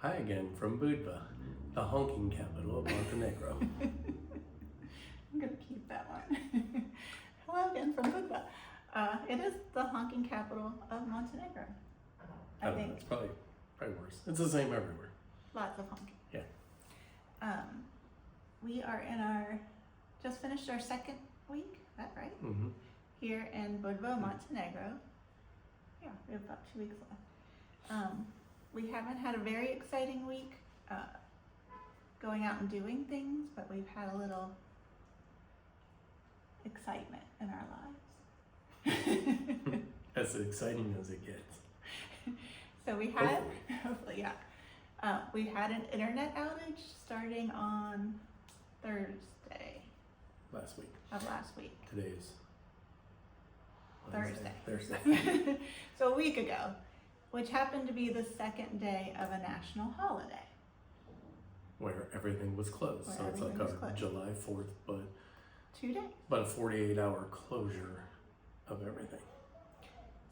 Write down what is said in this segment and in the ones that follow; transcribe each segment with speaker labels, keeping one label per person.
Speaker 1: Hi again from Budva, the honking capital of Montenegro.
Speaker 2: I'm going to keep that one. Hello again from Budva. It is the honking capital of Montenegro. I think
Speaker 1: It's probably worse. It's the same everywhere.
Speaker 2: lots of honking.
Speaker 1: Yeah.
Speaker 2: We are just finished our second week, is that right?
Speaker 1: Mm-hmm.
Speaker 2: Here in Budva, Montenegro. Yeah, we have about 2 weeks left. We haven't had a very exciting week going out and doing things, but we've had a little excitement in our lives.
Speaker 1: As exciting as it gets.
Speaker 2: So we had, hopefully, yeah. We had an internet outage starting on Thursday
Speaker 1: Last week.
Speaker 2: of last week.
Speaker 1: Today is
Speaker 2: Thursday. So a week ago, which happened to be the second day of a national holiday.
Speaker 1: Where everything was closed.
Speaker 2: Where
Speaker 1: So it's like
Speaker 2: everything was
Speaker 1: our
Speaker 2: closed.
Speaker 1: July 4th, but
Speaker 2: 2 days.
Speaker 1: about a 48-hour closure of everything.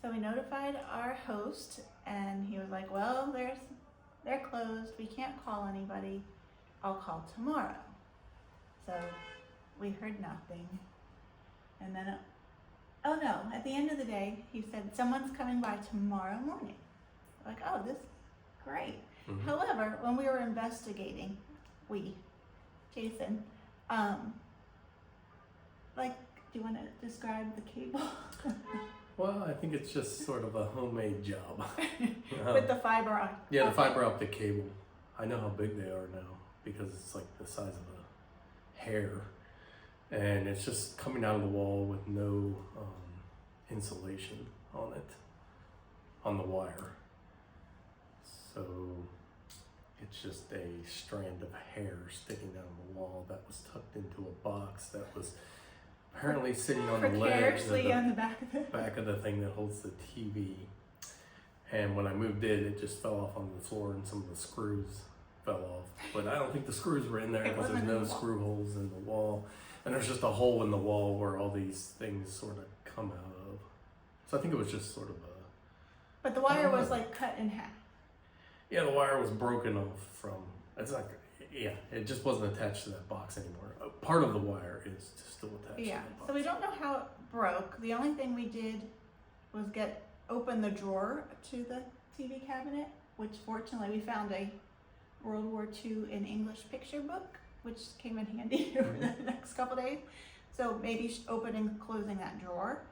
Speaker 2: So we notified our host, and he was like, well, they're closed. We can't call anybody. I'll call tomorrow. So we heard nothing. And then, oh no, at the end of the day, he said, someone's coming by tomorrow morning. Like, oh, this is great.
Speaker 1: Mm-hmm.
Speaker 2: However, when we were investigating, Jason, do you want to describe the cable?
Speaker 1: Well, I think it's just sort of a homemade job.
Speaker 2: With the fiber optic.
Speaker 1: Yeah, the fiber optic cable. I know how big they are now because it's like the size of a hair, and it's just coming out of the wall with no insulation on it, on the wire. So it's just a strand of hair sticking out of the wall that was tucked into a box that was apparently sitting on the ledge
Speaker 2: Precariously on the back of the
Speaker 1: back of the thing that holds the TV. And when I moved it just fell off on the floor and some of the screws fell off. But I don't think the screws were in there
Speaker 2: It
Speaker 1: because there's
Speaker 2: wasn't in
Speaker 1: no
Speaker 2: the wall.
Speaker 1: screw holes in the wall. And there's just a hole in the wall where all these things sort of come out of. So I think it was just sort of a...
Speaker 2: But the wire was like cut in half.
Speaker 1: Yeah, the wire was broken off from... It's not... Yeah, it just wasn't attached to that box anymore. Part of the wire is still attached
Speaker 2: Yeah,
Speaker 1: to the box.
Speaker 2: so we don't know how it broke. The only thing we did was open the drawer to the TV cabinet, which fortunately we found a World War II in English picture book, which came in handy over the next couple days. So maybe opening and closing that drawer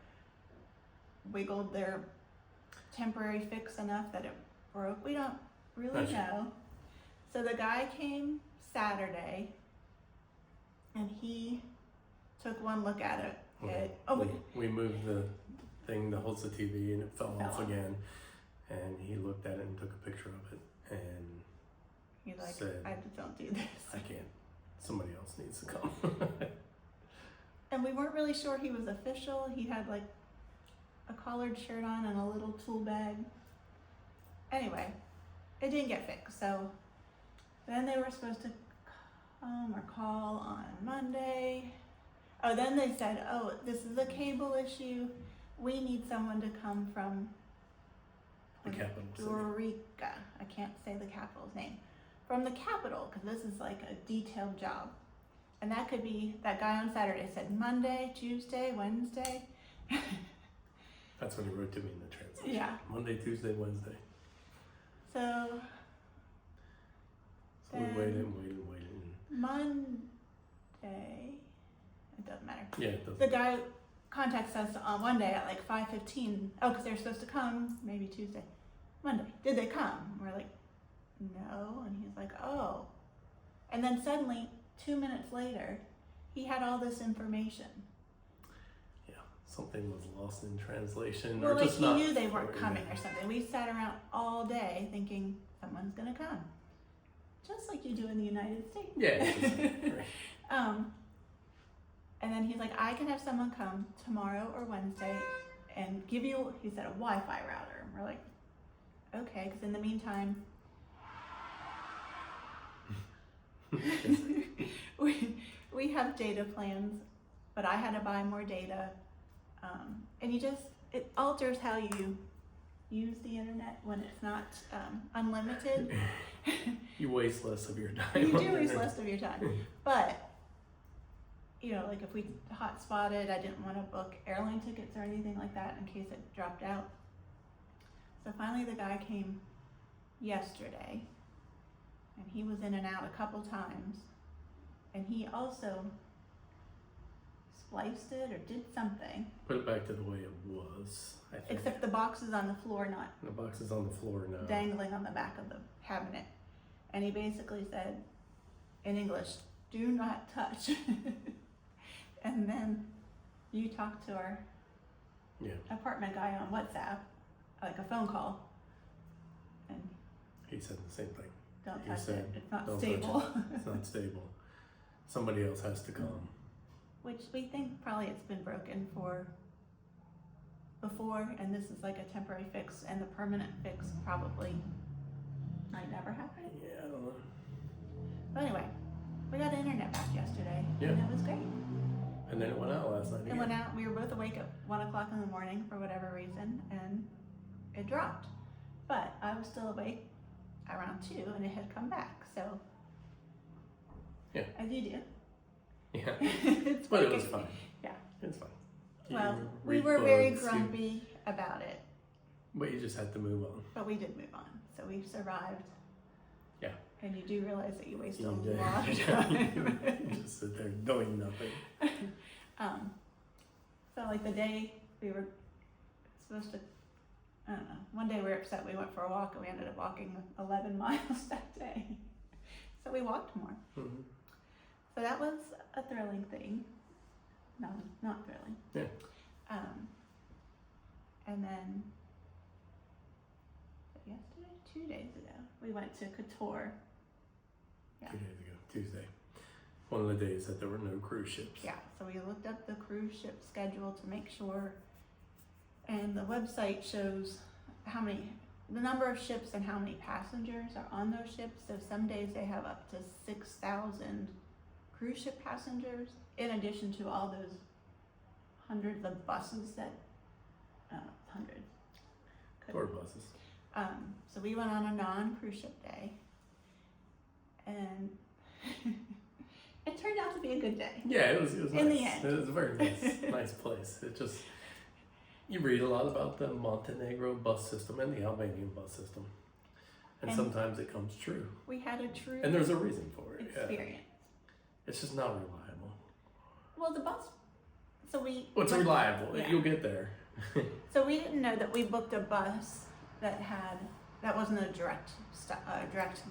Speaker 2: wiggled their temporary fix enough that it broke. We don't really know. So the guy came Saturday, and he took one look at it.
Speaker 1: We moved the thing that holds the TV and it fell off again. And he looked at it and took a picture of it and
Speaker 2: He's like,
Speaker 1: said,
Speaker 2: I just don't do this.
Speaker 1: I can't. Somebody else needs to come.
Speaker 2: And we weren't really sure he was official. He had like a collared shirt on and a little tool bag. Anyway, it didn't get fixed. So then they were supposed to come or call on Monday. Oh, then they said, oh, this is a cable issue. We need someone to come from
Speaker 1: The capital city.
Speaker 2: Dorica. I can't say the capital's name. From the capital, because this is like a detailed job. And that could be, that guy on Saturday said Monday, Tuesday, Wednesday.
Speaker 1: That's what he wrote to me in the translation.
Speaker 2: Yeah.
Speaker 1: Monday, Tuesday, Wednesday.
Speaker 2: So
Speaker 1: So we waited and waited and waited.
Speaker 2: Monday, it doesn't matter.
Speaker 1: Yeah, it doesn't.
Speaker 2: The guy contacts us on one day at like 5:15. Oh, because they're supposed to come maybe Tuesday. Monday. Did they come? We're like, no. And he's like, oh. And then suddenly, 2 minutes later, he had all this information.
Speaker 1: Yeah, something was lost in translation.
Speaker 2: Well,
Speaker 1: or
Speaker 2: like
Speaker 1: just
Speaker 2: he
Speaker 1: not
Speaker 2: knew they weren't
Speaker 1: or-
Speaker 2: coming or something. We sat around all day thinking someone's gonna come, just like you do in the United States.
Speaker 1: Yeah. Right.
Speaker 2: And then he's like, I can have someone come tomorrow or Wednesday and give you, he said, a Wi-Fi router. And we're like, okay, because in the meantime, we have data plans, but I had to buy more data. And it alters how you use the internet when it's not unlimited.
Speaker 1: You waste less of your time.
Speaker 2: You
Speaker 1: on
Speaker 2: do
Speaker 1: the
Speaker 2: waste
Speaker 1: internet.
Speaker 2: less of your time. But, you know, like if we hot spotted, I didn't want to book airline tickets or anything like that in case it dropped out. So finally the guy came yesterday, and he was in and out a couple times, and he also spliced it or did something,
Speaker 1: Put it back to the way it was, I think.
Speaker 2: except the box is on the floor, not
Speaker 1: The box is on the floor now.
Speaker 2: dangling on the back of the cabinet. And he basically said in English, do not touch. And then you talked to our
Speaker 1: Yeah.
Speaker 2: apartment guy on WhatsApp, like a phone call, and
Speaker 1: He said the same thing.
Speaker 2: don't
Speaker 1: He
Speaker 2: touch
Speaker 1: said,
Speaker 2: it, it's not
Speaker 1: "Don't touch
Speaker 2: stable.
Speaker 1: It's not stable. Somebody else has to come.
Speaker 2: Which we think probably it's been broken for before, and this is like a temporary fix, and the permanent fix probably might never happen.
Speaker 1: Yeah, I don't know.
Speaker 2: But anyway, we got internet back yesterday,
Speaker 1: Yeah.
Speaker 2: and it was great.
Speaker 1: And then it went out last night
Speaker 2: It
Speaker 1: again.
Speaker 2: went out, we were both awake at 1 o'clock in the morning for whatever reason, and it dropped. But I was still awake around 2, and it had come back, so.
Speaker 1: Yeah.
Speaker 2: As you do.
Speaker 1: Yeah.
Speaker 2: It's
Speaker 1: But it
Speaker 2: working.
Speaker 1: was fine.
Speaker 2: Yeah.
Speaker 1: It's fine.
Speaker 2: Well,
Speaker 1: You
Speaker 2: we
Speaker 1: read
Speaker 2: were very
Speaker 1: books,
Speaker 2: grumpy about it,
Speaker 1: But you just had to move on.
Speaker 2: but we did move on, so we survived.
Speaker 1: Yeah.
Speaker 2: And you do realize that you waste a
Speaker 1: You did.
Speaker 2: lot of time.
Speaker 1: You just sit there doing nothing.
Speaker 2: So like the day we were supposed to, I don't know, one day we were upset, we went for a walk and we ended up walking 11 miles that day. So we walked more.
Speaker 1: Mhm.
Speaker 2: So that was a thrilling thing. No, not thrilling.
Speaker 1: Yeah.
Speaker 2: And then yesterday, 2 days ago, we went to Couture. Yeah.
Speaker 1: 2 days ago, Tuesday. One of the days that there were no cruise ships.
Speaker 2: Yeah, so we looked up the cruise ship schedule to make sure, and the website shows the number of ships and how many passengers are on those ships. So some days they have up to 6,000 cruise ship passengers, in addition to all those hundreds of buses that, hundreds.
Speaker 1: Tour buses.
Speaker 2: So we went on a non-cruise ship day, and it turned out to be a good day.
Speaker 1: Yeah, it was nice.
Speaker 2: In the end.
Speaker 1: It was a very nice place. It just, you read a lot about the Montenegro bus system and the Albanian bus system. And sometimes it comes true.
Speaker 2: We had a true
Speaker 1: And there's a reason for it.
Speaker 2: experience.
Speaker 1: Yeah. It's just not reliable.
Speaker 2: Well, the bus, so we...
Speaker 1: Well, it's reliable.
Speaker 2: Yeah.
Speaker 1: You'll get there.
Speaker 2: So we didn't know that we booked a bus that wasn't a direct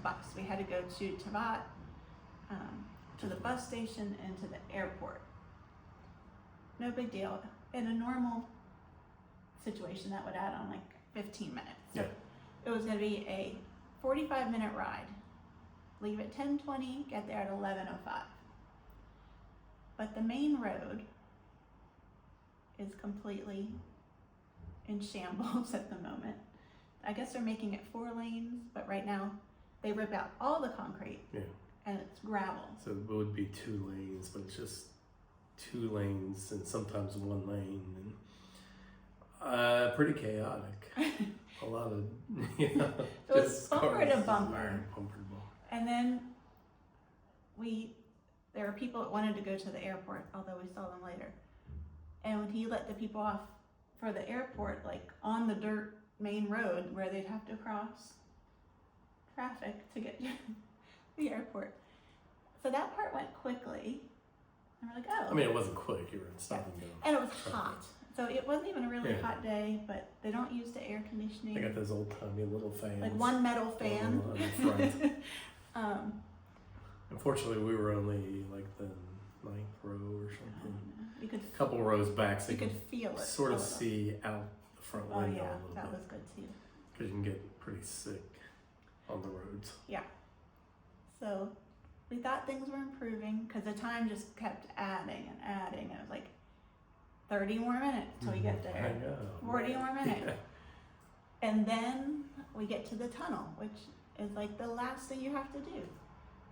Speaker 2: bus. We had to go to Tavat, to the bus station and to the airport. No big deal. In a normal situation, that would add on like 15 minutes. So
Speaker 1: Yeah.
Speaker 2: it was going to be a 45-minute ride. Leave at 10:20, get there at 11:05. But the main road is completely in shambles at the moment. I guess they're making it 4 lanes, but right now they rip out all the concrete.
Speaker 1: Yeah.
Speaker 2: And it's gravel.
Speaker 1: So it would be 2 lanes, but it's just 2 lanes and sometimes 1 lane. And pretty chaotic. A lot of,
Speaker 2: So it's
Speaker 1: just
Speaker 2: bumper
Speaker 1: cars
Speaker 2: to
Speaker 1: and
Speaker 2: bumper.
Speaker 1: bumper to bumper.
Speaker 2: And then there were people that wanted to go to the airport, although we saw them later. And when he let the people off for the airport, like on the dirt main road where they'd have to cross traffic to get to the airport. So that part went quickly. And we're like, oh.
Speaker 1: I mean, it wasn't quick. You were stopping them.
Speaker 2: And it was hot. So it wasn't even a really
Speaker 1: Yeah.
Speaker 2: hot day, but they don't use the air conditioning.
Speaker 1: They got those old timey little fans.
Speaker 2: Like one metal fan.
Speaker 1: on the front. Unfortunately, we were only like the 9th row or something.
Speaker 2: You could
Speaker 1: A couple rows back, so
Speaker 2: you
Speaker 1: you
Speaker 2: could feel it.
Speaker 1: sort
Speaker 2: a
Speaker 1: of
Speaker 2: little.
Speaker 1: see out the front
Speaker 2: Oh
Speaker 1: window
Speaker 2: yeah,
Speaker 1: a little
Speaker 2: that
Speaker 1: bit.
Speaker 2: was good too.
Speaker 1: Because you can get pretty sick on the roads.
Speaker 2: So we thought things were improving because the time just kept adding and adding. It was like 30 more minutes till we get
Speaker 1: I
Speaker 2: there.
Speaker 1: know.
Speaker 2: 40 more minutes.
Speaker 1: Yeah.
Speaker 2: And then we get to the tunnel, which is like the last thing you have to do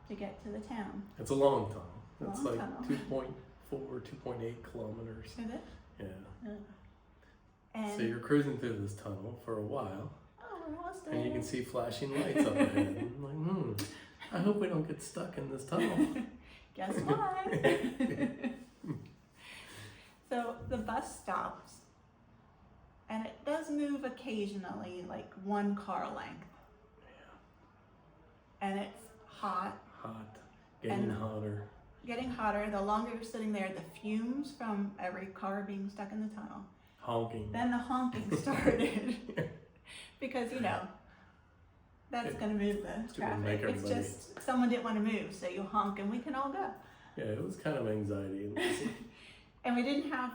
Speaker 2: to get to the town.
Speaker 1: It's a long tunnel. It's
Speaker 2: Long
Speaker 1: like
Speaker 2: tunnel.
Speaker 1: 2.4, 2.8 kilometers.
Speaker 2: Is it?
Speaker 1: Yeah.
Speaker 2: And
Speaker 1: So you're cruising through this tunnel for a while,
Speaker 2: oh, we're almost there.
Speaker 1: and you can see flashing lights up ahead. I'm like, hope we don't get stuck in this tunnel.
Speaker 2: Guess why? So the bus stops, and it does move occasionally, like 1 car length.
Speaker 1: Yeah.
Speaker 2: And it's hot.
Speaker 1: Hot. Getting hotter.
Speaker 2: Getting hotter. The longer you're sitting there, the fumes from every car being stuck in the tunnel.
Speaker 1: Honking.
Speaker 2: Then the honking started. Because, you know, that's going to move the traffic. It's just someone didn't want to move, so you honk and we can all go.
Speaker 1: Yeah, it was kind of anxiety.
Speaker 2: And we didn't have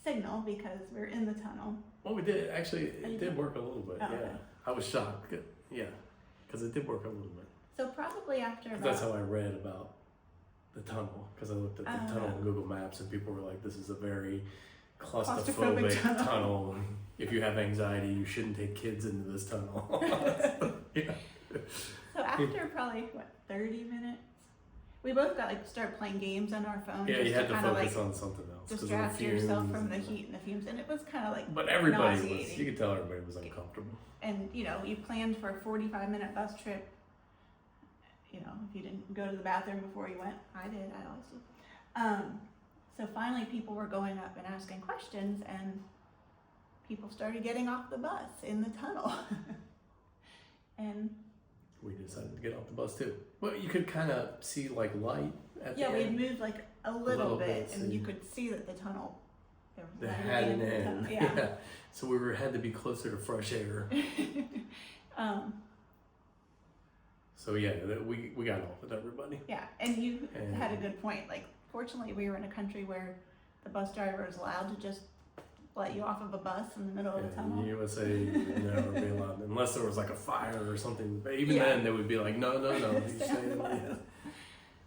Speaker 2: signal because we're in the tunnel.
Speaker 1: Well, we did. Actually, it did work a little bit.
Speaker 2: Oh,
Speaker 1: yeah.
Speaker 2: okay.
Speaker 1: I was shocked. Yeah. Because it did work a little bit.
Speaker 2: So probably after about...
Speaker 1: That's how I read about the tunnel. Because I looked at the tunnel on Google Maps and people were like, this is a very claustrophobic tunnel. If you have anxiety, you shouldn't take kids into this tunnel. Yeah.
Speaker 2: So after probably, 30 minutes? We both got start playing games on our phone.
Speaker 1: Yeah,
Speaker 2: just
Speaker 1: you had to focus
Speaker 2: on
Speaker 1: something else.
Speaker 2: Distract yourself from the heat and the fumes, and it was kind of like.
Speaker 1: But everybody was. You could tell everybody was uncomfortable.
Speaker 2: And you planned for a 45-minute bus trip. If you didn't go to the bathroom before you went, I did. I always do. So finally, people were going up and asking questions, and people started getting off the bus in the tunnel, and.
Speaker 1: We decided to get off the bus too. Well, you could kind of see light at the end.
Speaker 2: Yeah, we had moved a little bit, and you could see that the tunnel.
Speaker 1: They had an end. Yeah. So we had to be closer to fresh air. So yeah, we got off with everybody.
Speaker 2: Yeah, and you had a good point. Fortunately, we were in a country where the bus driver is allowed to just let you off of a bus in the middle of the tunnel.
Speaker 1: In the USA, you would never be allowed, unless there was a fire or something. But even then, they would be like, no, you stay in the bus.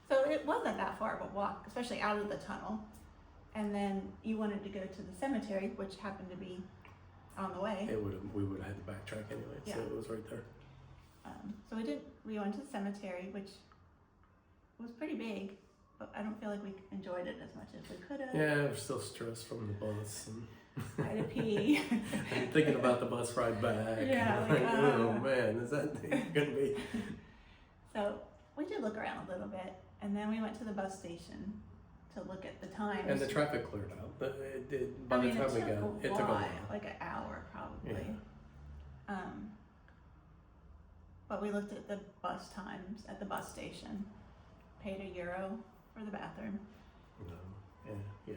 Speaker 2: So it wasn't that far of a walk, especially out of the tunnel. And then you wanted to go to the cemetery, which happened to be on the way.
Speaker 1: We would have had to backtrack anyway, so it was right there.
Speaker 2: So we went to the cemetery, which was pretty big, but I don't feel like we enjoyed it as much as we could have.
Speaker 1: Yeah, we're still stressed from the bus.
Speaker 2: I had to pee.
Speaker 1: I'm thinking about the bus ride back.
Speaker 2: Yeah.
Speaker 1: Oh man, is that gonna be?
Speaker 2: So we did look around a little bit, and then we went to the bus station to look at the times.
Speaker 1: And the traffic cleared out. But it did. By the time we got, it took a while.
Speaker 2: Like an hour probably.
Speaker 1: Yeah.
Speaker 2: But we looked at the bus times at the bus station. Paid €1 for the bathroom.
Speaker 1: No. Yeah.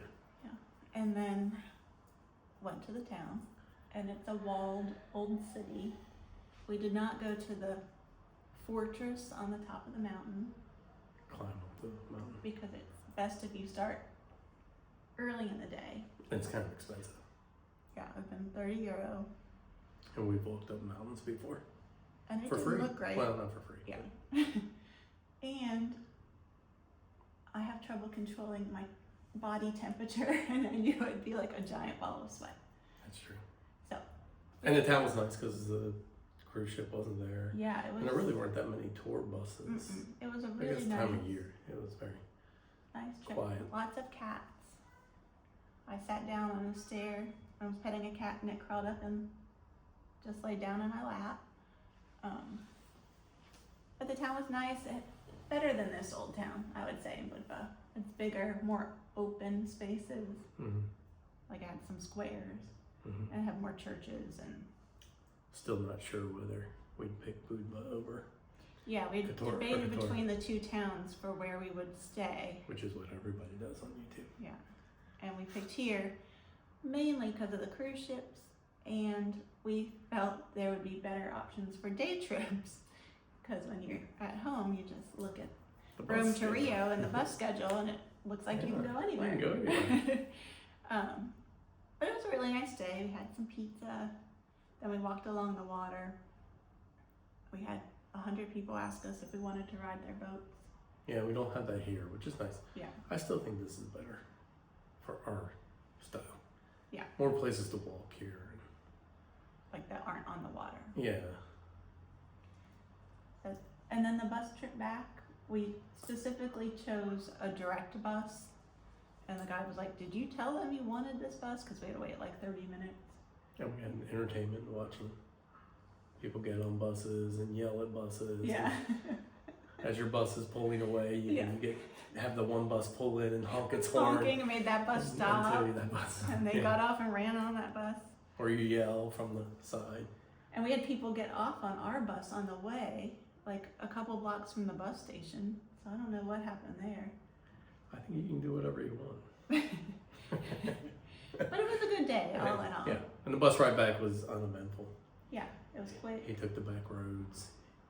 Speaker 2: And then went to the town, and it's a walled old city. We did not go to the fortress on the top of the mountain.
Speaker 1: Climb up the mountain.
Speaker 2: Because it's best if you start early in the day.
Speaker 1: It's kind of expensive.
Speaker 2: Yeah, it would been €30.
Speaker 1: And we've walked up mountains before.
Speaker 2: And it
Speaker 1: for
Speaker 2: didn't
Speaker 1: free.
Speaker 2: look great.
Speaker 1: Well, not for free.
Speaker 2: Yeah. And I have trouble controlling my body temperature, and I knew I'd be like a giant ball of sweat.
Speaker 1: That's true.
Speaker 2: So.
Speaker 1: And the town was nice because the cruise ship wasn't there.
Speaker 2: Yeah, it was.
Speaker 1: And there really weren't that many tour buses.
Speaker 2: It was a
Speaker 1: I
Speaker 2: really
Speaker 1: guess
Speaker 2: nice
Speaker 1: time of year. It was very
Speaker 2: nice trip.
Speaker 1: quiet.
Speaker 2: Lots of cats. I sat down on a stair. I was petting a cat, and it crawled up and just laid down in my lap. But the town was nice. Better than this old town, I would say, in Budva. It's bigger, more open spaces.
Speaker 1: Mm-hmm.
Speaker 2: Like I had some squares,
Speaker 1: Mm-hmm.
Speaker 2: and I have more churches and.
Speaker 1: Still not sure whether we'd pick Budva over.
Speaker 2: Yeah, we debated between the two towns for where we would stay.
Speaker 1: Which is what everybody does on YouTube.
Speaker 2: Yeah, and we picked here mainly because of the cruise ships, and we felt there would be better options for day trips. Because when you're at home, you just look at Rome to Rio and the bus schedule, and it looks like you can go anywhere.
Speaker 1: You can go anywhere.
Speaker 2: But it was a really nice day. We had some pizza. Then we walked along the water. We had 100 people ask us if we wanted to ride their boats.
Speaker 1: Yeah, we don't have that here, which is nice.
Speaker 2: Yeah.
Speaker 1: I still think this is better for our style.
Speaker 2: Yeah.
Speaker 1: More places to walk here.
Speaker 2: Like that aren't on the water.
Speaker 1: Yeah.
Speaker 2: And then the bus trip back, we specifically chose a direct bus. And the guy was like, did you tell them you wanted this bus? Because we had to wait like 30 minutes.
Speaker 1: And we had entertainment watching people get on buses and yell at buses.
Speaker 2: Yeah.
Speaker 1: As your bus is pulling away, you have the one bus pull in and honk its
Speaker 2: honking
Speaker 1: horn.
Speaker 2: and made that bus stop. And they got off and ran on that bus.
Speaker 1: Or you yell from the side.
Speaker 2: And we had people get off on our bus on the way, like a couple blocks from the bus station. So I don't know what happened there.
Speaker 1: I think you can do whatever you want.
Speaker 2: But it was a good day, all in all.
Speaker 1: Yeah, and the bus ride back was uneventful.
Speaker 2: Yeah, it was quick.
Speaker 1: He took the back roads.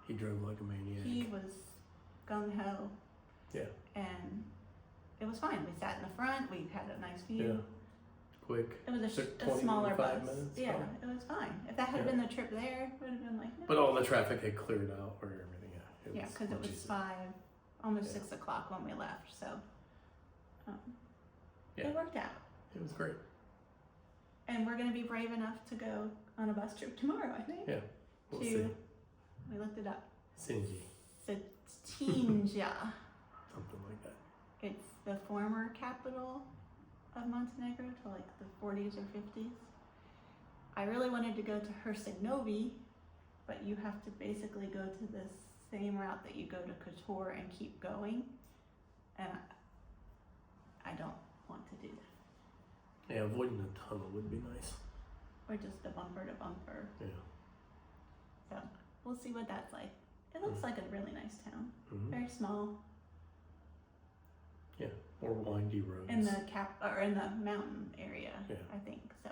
Speaker 1: He drove like a maniac.
Speaker 2: He was gung-ho.
Speaker 1: Yeah.
Speaker 2: And it was fine. We sat in the front. We had a nice view.
Speaker 1: Yeah. Quick.
Speaker 2: It was a smaller bus. Yeah, it was fine. If that had been the trip there, it would have been like, no.
Speaker 1: But all the traffic had cleared out or everything.
Speaker 2: Yeah, because it was 5, almost 6 o'clock when we left. So it worked out.
Speaker 1: It was great.
Speaker 2: And we're going to be brave enough to go on a bus trip tomorrow, I think.
Speaker 1: Yeah, we'll see.
Speaker 2: We looked it up.
Speaker 1: Sinji.
Speaker 2: Cetinja.
Speaker 1: Something like that.
Speaker 2: It's the former capital of Montenegro to like the 40s or 50s. I really wanted to go to Herceg-Novi, but you have to basically go to the same route that you go to Kotor and keep going. And I don't want to do that.
Speaker 1: Yeah, avoiding the tunnel would be nice.
Speaker 2: Or just a bumper to bumper.
Speaker 1: Yeah.
Speaker 2: So we'll see what that's like. It looks like a really nice town.
Speaker 1: Mm-hmm.
Speaker 2: Very small.
Speaker 1: Yeah, or windy roads.
Speaker 2: In the mountain area, I think so.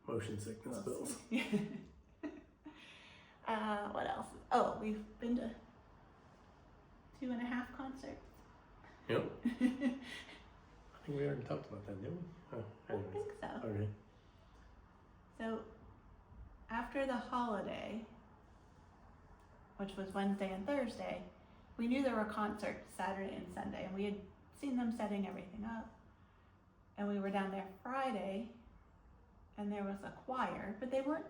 Speaker 1: Motion sickness bills.
Speaker 2: What else? Oh, we've been to 2.5 concerts.
Speaker 1: Yep. I think we already talked about that, didn't we? Oh,
Speaker 2: I think so.
Speaker 1: Okay.
Speaker 2: So, after the holiday, which was Wednesday and Thursday, we knew there were concerts Saturday and Sunday, and we had seen them setting everything up. And we were down there Friday, and there was a choir, but they were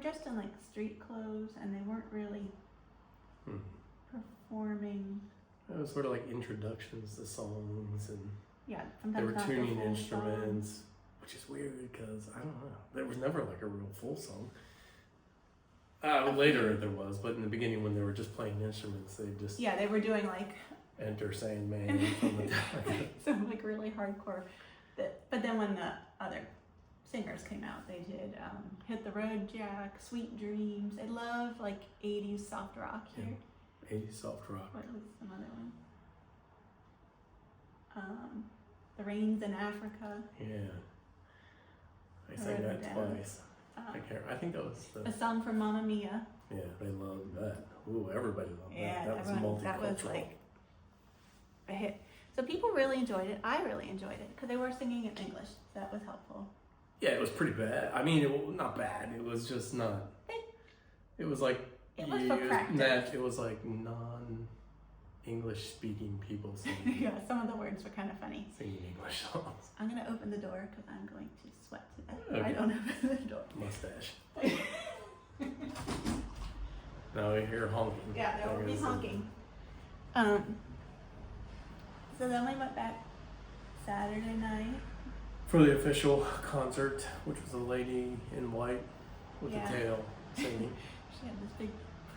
Speaker 2: dressed in like street clothes, and they weren't really performing.
Speaker 1: It was sort of like introductions to songs, and
Speaker 2: sometimes
Speaker 1: they were
Speaker 2: not
Speaker 1: tuning
Speaker 2: the full
Speaker 1: instruments,
Speaker 2: song.
Speaker 1: which is weird because I don't know. There was never like a real full song. Later there was, but in the beginning when they were just playing instruments, they just
Speaker 2: they were doing like
Speaker 1: Enter Sandman from the
Speaker 2: some like really hardcore. But then when the other singers came out, they did Hit the Road Jack, Sweet Dreams. I love like 80s soft rock here.
Speaker 1: 80s soft rock.
Speaker 2: What was some other one? The Rains in Africa.
Speaker 1: Yeah. I sang that twice. I think that was
Speaker 2: a song from Mamma Mia.
Speaker 1: Yeah, they loved that. Ooh, everybody loved that.
Speaker 2: That was like a hit. So people really enjoyed it. I really enjoyed it because they were singing in English. So that was helpful.
Speaker 1: Yeah, it was pretty bad. I mean, not bad. It was just not. It was like
Speaker 2: it was for practice.
Speaker 1: It was like non-English speaking people singing.
Speaker 2: Yeah, some of the words were kind of funny.
Speaker 1: Singing English songs.
Speaker 2: I'm gonna open the door because I'm going to sweat to death.
Speaker 1: Okay.
Speaker 2: I don't open the door.
Speaker 1: Mustache. Now I hear honking.
Speaker 2: Yeah, there will be honking. So then we went back Saturday night.
Speaker 1: For the official concert, which was a lady in white with a tail singing.
Speaker 2: She had this big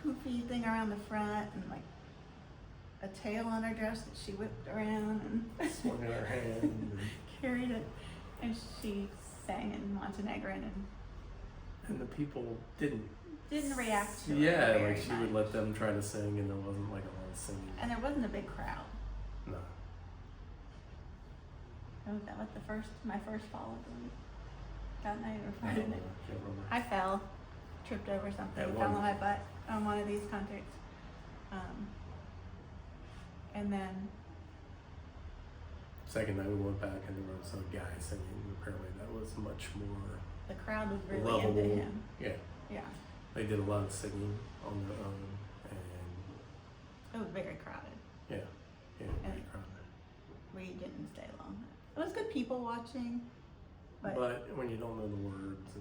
Speaker 2: poofy thing around the front and like a tail on her dress that she whipped around and
Speaker 1: swung in her hand and
Speaker 2: carried it. And she sang in Montenegrin
Speaker 1: and the people didn't
Speaker 2: react to it.
Speaker 1: Yeah, like she would let them try to sing and there wasn't like a lot of singing.
Speaker 2: And there wasn't a big crowd.
Speaker 1: No.
Speaker 2: Was that what my first fall of the week? That night or Friday night?
Speaker 1: I can't remember.
Speaker 2: I fell, tripped over something, fell on my butt on one of these concerts. And then
Speaker 1: second night we went back and there was a guy singing. Apparently that was much more.
Speaker 2: The crowd was really
Speaker 1: lovable.
Speaker 2: into him.
Speaker 1: Yeah.
Speaker 2: Yeah.
Speaker 1: They did a lot of singing on their own, and
Speaker 2: it was very crowded.
Speaker 1: Yeah, very crowded.
Speaker 2: We didn't stay long. It was good people watching, but
Speaker 1: when you don't know the words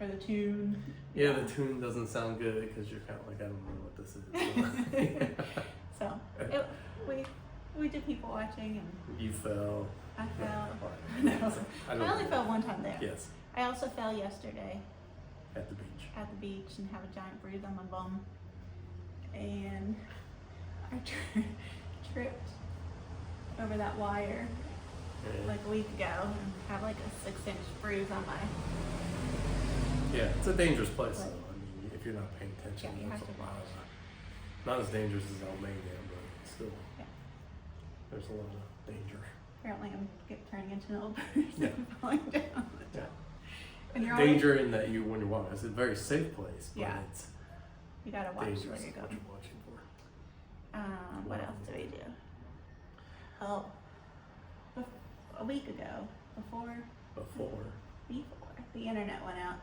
Speaker 2: or the tune.
Speaker 1: Yeah, the tune doesn't sound good because you're kind of like, I don't know what this is.
Speaker 2: So we did people watching and.
Speaker 1: You fell.
Speaker 2: I fell.
Speaker 1: No.
Speaker 2: I only fell one time there.
Speaker 1: Yes.
Speaker 2: I also fell yesterday.
Speaker 1: At the beach.
Speaker 2: At the beach and have a giant bruise on my bum. And I tripped over that wire
Speaker 1: Yeah.
Speaker 2: like a week ago and have like a 6-inch bruise on my.
Speaker 1: Yeah, it's a dangerous place
Speaker 2: Right.
Speaker 1: though. I mean, if you're not paying attention,
Speaker 2: Yeah, you
Speaker 1: that's
Speaker 2: have to
Speaker 1: a lot
Speaker 2: watch.
Speaker 1: of, not as dangerous as Albania, but still,
Speaker 2: Yeah.
Speaker 1: there's a lot of danger.
Speaker 2: Apparently, I'm turning into an old person
Speaker 1: Yeah.
Speaker 2: falling down.
Speaker 1: Yeah.
Speaker 2: And you're
Speaker 1: Danger in that you, when you're walking, it's a very safe place, but
Speaker 2: Yeah.
Speaker 1: it's
Speaker 2: You gotta watch
Speaker 1: dangerous
Speaker 2: where
Speaker 1: what
Speaker 2: you're
Speaker 1: you're
Speaker 2: going.
Speaker 1: watching for.
Speaker 2: What else do we do? Oh, a week ago, before the internet went out,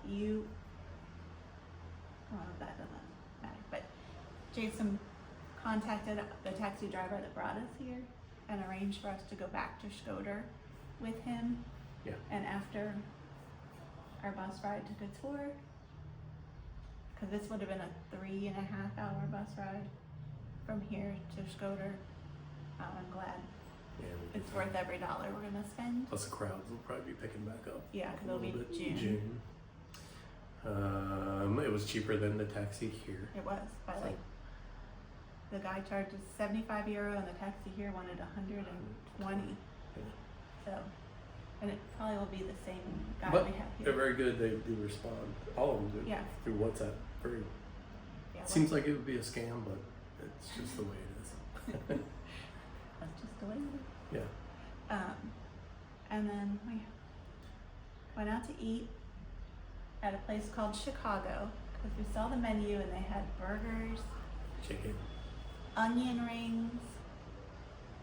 Speaker 2: that doesn't matter, but Jason contacted the taxi driver that brought us here and arranged for us to go back to Skoder with him.
Speaker 1: Yeah.
Speaker 2: And after our bus ride took a tour, because this would have been a 3.5-hour bus ride from here to Skoder. I'm glad
Speaker 1: Yeah, we
Speaker 2: it's
Speaker 1: could-
Speaker 2: worth every dollar we're gonna spend.
Speaker 1: Plus the crowds will probably be picking back up.
Speaker 2: Yeah, because it'll be
Speaker 1: a little bit in
Speaker 2: June.
Speaker 1: It was cheaper than the taxi here.
Speaker 2: It was, but
Speaker 1: So-
Speaker 2: like, the guy charged us €75 and the taxi here wanted 120.
Speaker 1: Yeah.
Speaker 2: So, and it probably will be the same guy
Speaker 1: But
Speaker 2: we have
Speaker 1: they're
Speaker 2: here.
Speaker 1: very good. They do respond. All of them do.
Speaker 2: Yeah.
Speaker 1: Through WhatsApp. Very.
Speaker 2: Yeah,
Speaker 1: Seems like it would be a scam, but it's just the way it is.
Speaker 2: that's just the way it is.
Speaker 1: Yeah.
Speaker 2: And then we went out to eat at a place called Chicago because we saw the menu and they had burgers,
Speaker 1: Chicken.
Speaker 2: onion rings.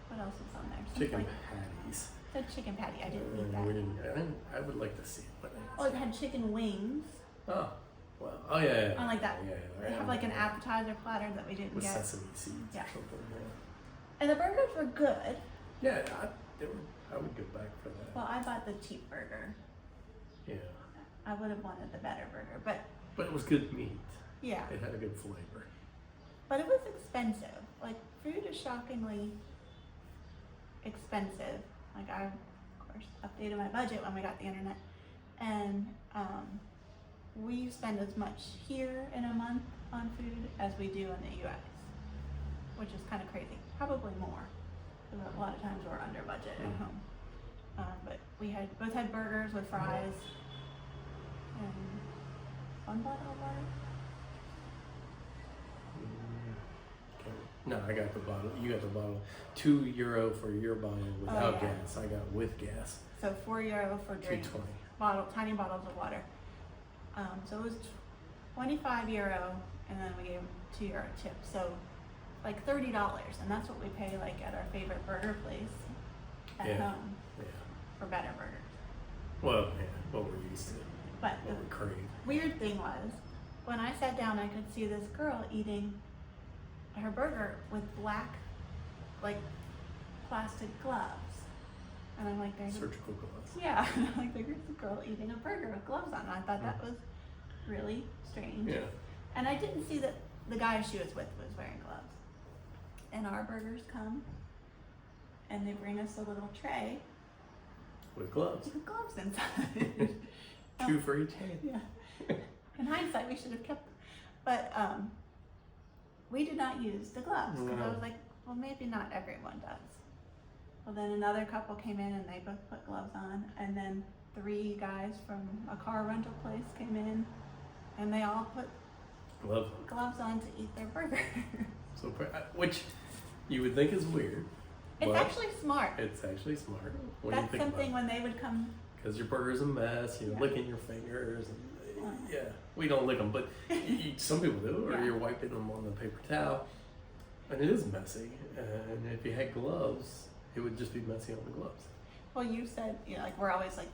Speaker 2: What else was on there? Something
Speaker 1: Chicken
Speaker 2: like-
Speaker 1: patties.
Speaker 2: It said chicken patty. I didn't eat
Speaker 1: We
Speaker 2: that.
Speaker 1: didn't. I would like to see it, but.
Speaker 2: Oh, it had chicken wings.
Speaker 1: Oh. Well. Oh yeah.
Speaker 2: I like that.
Speaker 1: Yeah.
Speaker 2: They have like an appetizer platter that we didn't
Speaker 1: with
Speaker 2: get.
Speaker 1: sesame seeds
Speaker 2: Yeah.
Speaker 1: or something.
Speaker 2: And the burgers were good.
Speaker 1: Yeah. I would go back for that.
Speaker 2: Well, I bought the cheap burger.
Speaker 1: Yeah.
Speaker 2: I would have wanted the better burger, but
Speaker 1: But it was good meat.
Speaker 2: yeah.
Speaker 1: It had a good flavor.
Speaker 2: But it was expensive. Like, food is shockingly expensive. Like, I, of course, updated my budget when we got the internet. And we spend as much here in a month on food as we do in the US, which is kind of crazy. Probably more. Because a lot of times we're under budget at home. But we both had burgers with fries and one bottle of water.
Speaker 1: Okay. No, I got the bottle. You got the bottle. €2 for your bottle without
Speaker 2: yeah.
Speaker 1: gas. I got with gas.
Speaker 2: So €4 for drinks.
Speaker 1: $3.20.
Speaker 2: Tiny bottles of water. So it was €25, and then we gave them €2 tip. So like $30, and that's what we pay like at our favorite burger place at
Speaker 1: Yeah.
Speaker 2: home
Speaker 1: Yeah.
Speaker 2: for better burgers.
Speaker 1: Well, yeah. What we're used to.
Speaker 2: But
Speaker 1: What we crave.
Speaker 2: the weird thing was, when I sat down, I could see this girl eating her burger with black, like, plastic gloves, and I'm like, there's a
Speaker 1: Surgical gloves.
Speaker 2: Yeah, like there's a girl eating a burger with gloves on. And I thought that was really strange.
Speaker 1: Yeah.
Speaker 2: And I didn't see that the guy she was with was wearing gloves. And our burgers come, and they bring us a little tray
Speaker 1: With gloves.
Speaker 2: with gloves inside.
Speaker 1: 2 for each hand.
Speaker 2: Yeah. In hindsight, we should have kept them. But we did not use the gloves because I
Speaker 1: No.
Speaker 2: was like, well, maybe not everyone does. Well, then another couple came in and they both put gloves on, and then 3 guys from a car rental place came in, and they all put
Speaker 1: Glove.
Speaker 2: gloves on to eat their burger.
Speaker 1: So, which you would think is weird.
Speaker 2: It's
Speaker 1: but
Speaker 2: actually smart.
Speaker 1: It's actually smart. When
Speaker 2: That's
Speaker 1: you think
Speaker 2: something
Speaker 1: about it.
Speaker 2: when they would come.
Speaker 1: Because your burger's a mess, you're
Speaker 2: Yeah.
Speaker 1: licking your fingers, and yeah, we don't lick them, but some people do, or
Speaker 2: Yeah.
Speaker 1: you're wiping them on the paper towel, and it is messy. And if you had gloves, it would just be messy on the gloves.
Speaker 2: Well, you said, you know, like we're always like,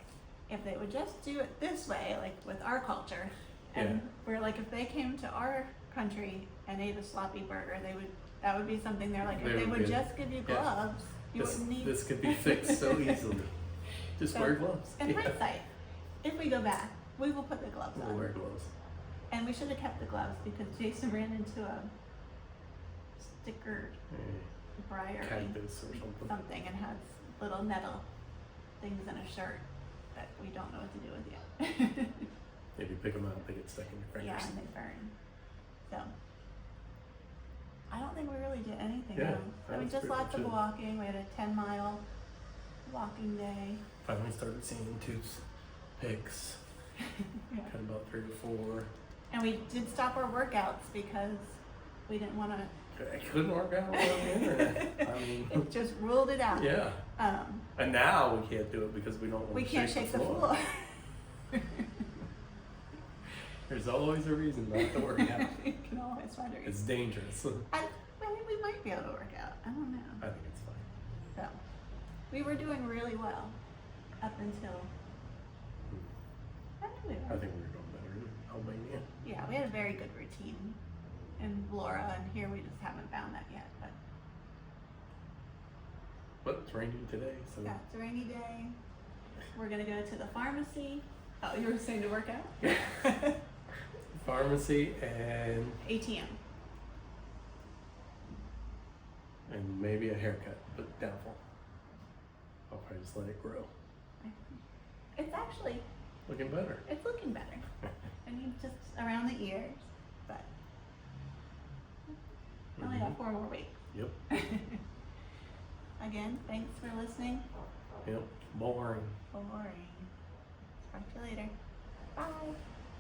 Speaker 2: if they would just do it this way, like with our culture, and
Speaker 1: Yeah.
Speaker 2: we're like, if they came to our country and ate a sloppy burger, that would be something they're like, if they would just give you
Speaker 1: Yeah.
Speaker 2: gloves, you
Speaker 1: This,
Speaker 2: wouldn't need.
Speaker 1: this could be fixed so easily. Just
Speaker 2: So,
Speaker 1: wear gloves.
Speaker 2: In
Speaker 1: Yeah.
Speaker 2: hindsight, if we go back, we will put the gloves
Speaker 1: We'll
Speaker 2: on.
Speaker 1: wear gloves.
Speaker 2: And we should have kept the gloves because Jason ran into a sticker briar
Speaker 1: Cactus or something.
Speaker 2: and has little nettle things in a shirt that we don't know what to do with yet.
Speaker 1: Maybe pick them out, they get stuck in your
Speaker 2: Yeah,
Speaker 1: fingers.
Speaker 2: and they burn. So I don't think we really did anything
Speaker 1: Yeah,
Speaker 2: else.
Speaker 1: that
Speaker 2: I mean,
Speaker 1: was
Speaker 2: just
Speaker 1: pretty
Speaker 2: lots
Speaker 1: much
Speaker 2: of
Speaker 1: it.
Speaker 2: walking. We had a 10-mile walking day.
Speaker 1: Finally started seeing toothpicks.
Speaker 2: Yeah.
Speaker 1: Had about 3 or 4.
Speaker 2: And we did stop our workouts because we didn't want to.
Speaker 1: I couldn't work out on the internet. I mean,
Speaker 2: It just ruled it out.
Speaker 1: yeah.
Speaker 2: Um,
Speaker 1: And now we can't do it because we don't want
Speaker 2: we
Speaker 1: to
Speaker 2: can't shake the floor.
Speaker 1: There's always a reason not to work out.
Speaker 2: You can always find a reason.
Speaker 1: It's dangerous.
Speaker 2: I think we might be able to work out. I don't know.
Speaker 1: I think it's fine.
Speaker 2: So, we were doing really well up until. I think we
Speaker 1: I
Speaker 2: were.
Speaker 1: think we're doing better in Albania.
Speaker 2: Yeah, we had a very good routine in Laura, and here we just haven't found that yet. But
Speaker 1: But it's raining today, so
Speaker 2: yeah, it's a rainy day. We're gonna go to the pharmacy. Oh, you were saying to work out?
Speaker 1: pharmacy and
Speaker 2: ATM.
Speaker 1: maybe a haircut, but doubtful. I'll probably just let it grow.
Speaker 2: It's actually,
Speaker 1: Looking better.
Speaker 2: it's looking better. I need just around the ears, but I only got 4 more weeks.
Speaker 1: Yep.
Speaker 2: Again, thanks for listening.
Speaker 1: Yep. Boring.
Speaker 2: Boring. Talk to you later. Bye.